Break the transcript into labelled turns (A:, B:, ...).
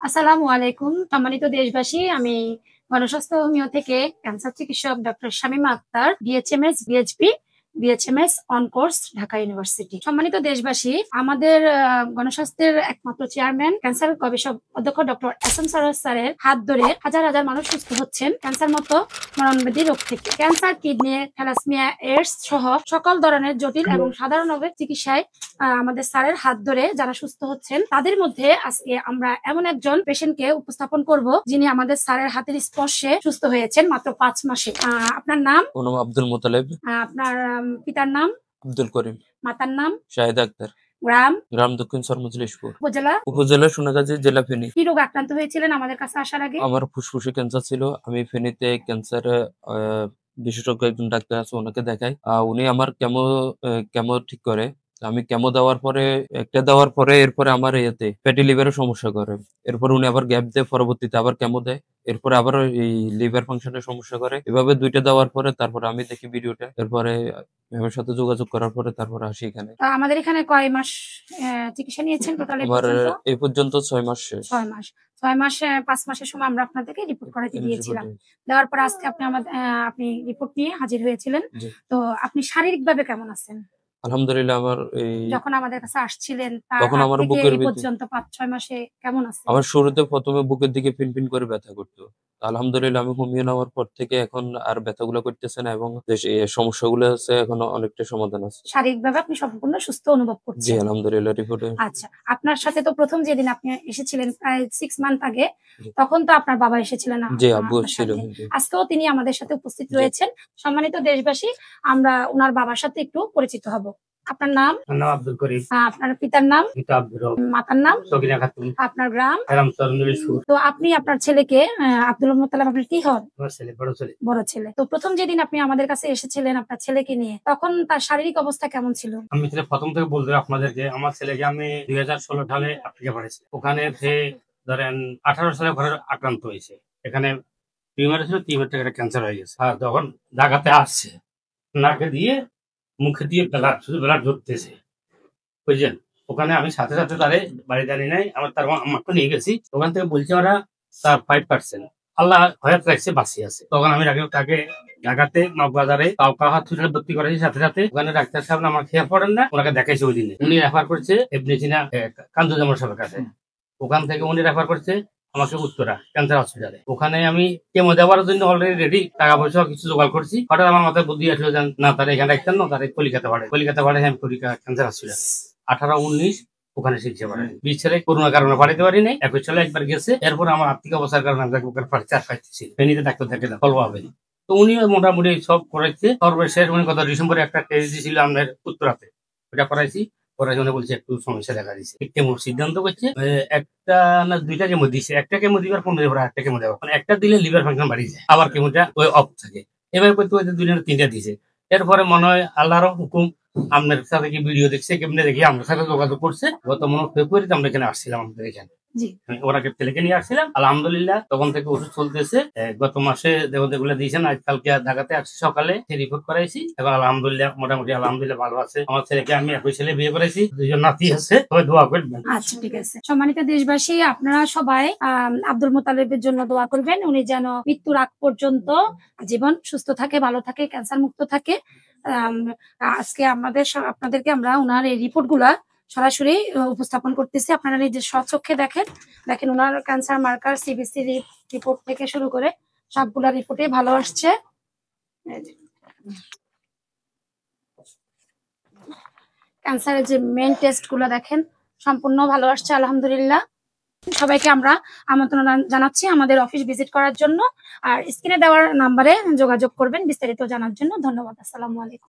A: আসসালামু আলাইকুম সম্মানিত দেশবাসী। আমি গণস্বাস্থ্য হোমিও থেকে ক্যান্সার চিকিৎসক doctor Shamima Akter, BHMS, BHP, BHMS on course, Dhaka university. সম্মানিত দেশবাসী, আমাদের গণস্বাস্থ্যের একমাত্র চেয়ারম্যান ক্যান্সার গবেষক অধ্যক্ষ ডক্টর এস এম সরোয়ার স্যারের হাত ধরে হাজার হাজার মানুষ সুস্থ হচ্ছেন ক্যান্সার মতো মরণব্যাধি রোগ থেকে। ক্যান্সার, কিডনি, থ্যালাসেমিয়া, এইডস সহ সকল ধরনের জটিল এবং সাধারণ রোগের চিকিৎসায় আমাদের স্যারের হাত ধরে যারা সুস্থ হচ্ছেন, তাদের মধ্যে আজকে আমরা এমন একজন পেশেন্টকে উপস্থাপন করব যিনি আমাদের স্যারের হাতের স্পর্শে সুস্থ হয়েছেন মাত্র ৫ মাসে। আপনার নাম?
B: আব্দুল মোতালেব।
A: আপনার পিতার নাম?
B: আব্দুল করিম।
A: মাতার নাম?
B: শাহিদ আক্তার।
A: গ্রাম?
B: গ্রাম দক্ষিণ সরমজলিশপুর।
A: উপজেলা?
B: উপজেলা সোনাগাজী, জেলা ফেনী।
A: কি রোগ আক্রান্ত হয়েছিলেন আমাদের কাছে আসার আগে?
B: আমার ফুসফুসে ক্যান্সার ছিল। আমি ফেনীতে ক্যান্সারে বিশেষজ্ঞ একজন ডাক্তার আছে, ওনাকে দেখাই। উনি আমার কেমো ঠিক করে। আমি কেমো দেওয়ার পরে এরপরে আমার ফ্যাটি লিভারের সমস্যা করে। এরপর উনি আবার গ্যাপ দেয়, পরবর্তীতে আবার কেমো দেয়, এরপরে আবার এই লিভার ফাংশনের সমস্যা করে। এভাবে ২টা দেওয়ার পরে তারপরে আমি দেখি ভিডিওটা, এরপরে ম্যামের সাথে যোগাযোগ করার পরে তারপরে আসি এখানে।
A: আমাদের এখানে কয় মাস চিকিৎসা নিয়েছেন টোটাল?
B: আমার এই পর্যন্ত ৬ মাস শেষ।
A: ৬ মাস। ৬ মাসে ৫ মাসের সময় আমরা আপনাদেরকে রিপোর্ট করাতে দিয়েছিলাম। দেওয়ার পর আজকে আপনি রিপোর্ট নিয়ে হাজির হয়েছিলেন। তো আপনি শারীরিকভাবে কেমন আছেন?
B: আলহামদুলিল্লাহ। আমার
A: যখন আমাদের কাছে আসছিলেন
B: তখন আমার বুকের
A: পর্যন্ত ৫-৬ মাসে কেমন আছেন?
B: আমার শুরুতে প্রথমে বুকের দিকে পিনপিন করে ব্যথা করতো। আলহামদুলিল্লাহ আমি হোমিও নেওয়ার পর থেকে এখন আর ব্যথাগুলো করতেছে না এবং সমস্যাগুলো আছে এখন অনেকটা সমাধান আছে।
A: শারীরিকভাবে আপনি সম্পূর্ণ সুস্থ অনুভব করছেন?
B: জি আলহামদুলিল্লাহ। রিপোর্টে
A: আচ্ছা, আপনার সাথে তো প্রথম যেদিন আপনি এসেছিলেন প্রায় 6 মান্থ আগে, তখন তো আপনার বাবা এসেছিলেন।
B: জি, আব্বু ছিল।
A: আজকেও তিনি আমাদের সাথে উপস্থিত রয়েছেন। সম্মানিত দেশবাসী, আমরা ওনার বাবার সাথে একটু পরিচিত হব। আপনার নাম?
C: আব্দুল করিম।
A: আপনার পিতার নাম?
C: আব্দুর রব।
A: মাতার নাম?
C: সকিনা খাতুন।
A: আপনার গ্রাম?
C: সরমজলিশপুর।
A: তো আপনি আপনার ছেলেকে আব্দুল মোতালেব, আপনার কি হন?
C: আমার ছেলে, বড় ছেলে।
A: বড় ছেলে। তো প্রথম যেদিন আপনি আমাদের কাছে এসেছিলেন আপনার ছেলেকে নিয়ে, তখন তার শারীরিক অবস্থা কেমন ছিল?
C: আমি প্রথম থেকে বলতে আপনাদেরকে, আমার ছেলেকে আমি 2016 সালে আফ্রিকা পাঠাইছি। ওখানে সে ধরেন 18 সালে ঘরে আক্রান্ত হয়েছে। এখানে টিউমার ছিল, টিউমার থেকে ক্যান্সার হয়ে গেছে। আর তখন ঢাকাতে আসছে, নাকে দিয়ে মুখে দিয়ে শুধু ব্লাড ধরতেছে, বুঝছেন। ওখানে আমি সাথে সাথে তারে বাড়ি দাঁড়িয়ে নাই, তার আমাকে নিয়ে গেছি। ওখান থেকে বলছে ওরা তার 5% আল্লাহ হয়াত রাখছে, বাঁচিয়ে আছে। তখন আমি তাকে ঢাকাতে মগবাজারে হসপিটালে ভর্তি করেছি। সাথে সাথে ওখানে ডাক্তার সাহেব আমার খেয়াল পড়েন না, ওনাকে দেখাইছে ওই দিনে। উনি রেফার করছে ইবনে সিনা কান্দুজামান সাহেবের কাছে। ওখান থেকে উনি রেফার করছে আমাকে উত্তরা ক্যান্সার হসপিটালে। ওখানে আমি কেমো দেওয়ার জন্য অলরেডি রেডি, টাকা পয়সা কিছু জোগাড় করছি। হঠাৎ আমার মাথায় বুদ্ধি আসলো যে না, তারা এখানে রাখতেন না, তারা কলিকাতা পাঠাই আমি ক্যান্সার হসপিটাল 18-19 ওখানে চিকিৎসা পাঠাই। 20 সালে করোনার কারণে পাঠাইতে পারি নাই। 21 সালে একবার গেছে। এরপর আমার আর্থিক অবস্থার কারণে আমি চার পাইতেছি, ফেনীতে ডাক্তার দেখে ফলো হবে। তো উনি মোটামুটি সব করাইছে। সর্বশেষ উনি গত ডিসেম্বরে একটা টেস্ট দিয়েছিল আমাদের উত্তরাতে, ওটা করাইছি। পড়াশোনা বলছে একটু সমস্যা দেখা দিচ্ছে। কেমো সিদ্ধান্ত করছে একটা না 2টা কেমো দিচ্ছে। একটা কেমো দিবার 15 দিন পরে একটা কেমো দেওয়া, মানে একটা দিলে লিভার ফাংশন বাড়িয়ে যায়, আবার কেমোটা ওই অফ থাকে। এভাবে করতে করতে 2-3টা দিছে। এরপরে মনে হয় আল্লাহর হুকুম, আপনার সাথে কি ভিডিও দেখছে কেমনে দেখি আমার সাথে যোগাযোগ করছে। গত মনে হয় ফেব্রুয়ারিতে আমরা এখানে আসছিলাম, আমাদের এখানে ওনাকে ছেলেকে নিয়ে আসছিলাম। আলহামদুলিল্লাহ তখন থেকে ওষুধ চলতেছে। গত মাসে দেবদেগুলো দিয়েছেন, আজকালকে ঢাকাতে আসছি সকালে, রিপোর্ট করাইছি। এখন আলহামদুলিল্লাহ মোটামুটি আলহামদুলিল্লাহ ভালো আছে। আমার ছেলেকে আমি একই ছেলে বিয়ে করেছি, 2জন নাতি আছে, সবাই দোয়া করবেন।
A: আচ্ছা, ঠিক আছে। সম্মানিত দেশবাসী, আপনারা সবাই আব্দুল মোতালেবের জন্য দোয়া করবেন। উনি যেন মৃত্যুর আগ পর্যন্ত জীবন সুস্থ থাকে, ভালো থাকে, ক্যান্সার মুক্ত থাকে। আজকে আপনাদেরকে আমরা ওনার এই রিপোর্ট গুলা সরাসরি উপস্থাপন করতেছি। আপনারা নিজের স্বচক্ষে দেখেন ওনার ক্যান্সার মার্কার, সিবিসি রিপোর্ট থেকে শুরু করে সবগুলা রিপোর্টে ভালো আসছে। ক্যান্সারের যে মেইন টেস্ট গুলো দেখেন সম্পূর্ণ ভালো আসছে আলহামদুলিল্লাহ। সবাইকে আমরা আমন্ত্রণ জানাচ্ছি আমাদের অফিস ভিজিট করার জন্য। আর স্ক্রিনে দেওয়ার নাম্বারে যোগাযোগ করবেন বিস্তারিত জানার জন্য। ধন্যবাদ। আসসালামু আলাইকুম।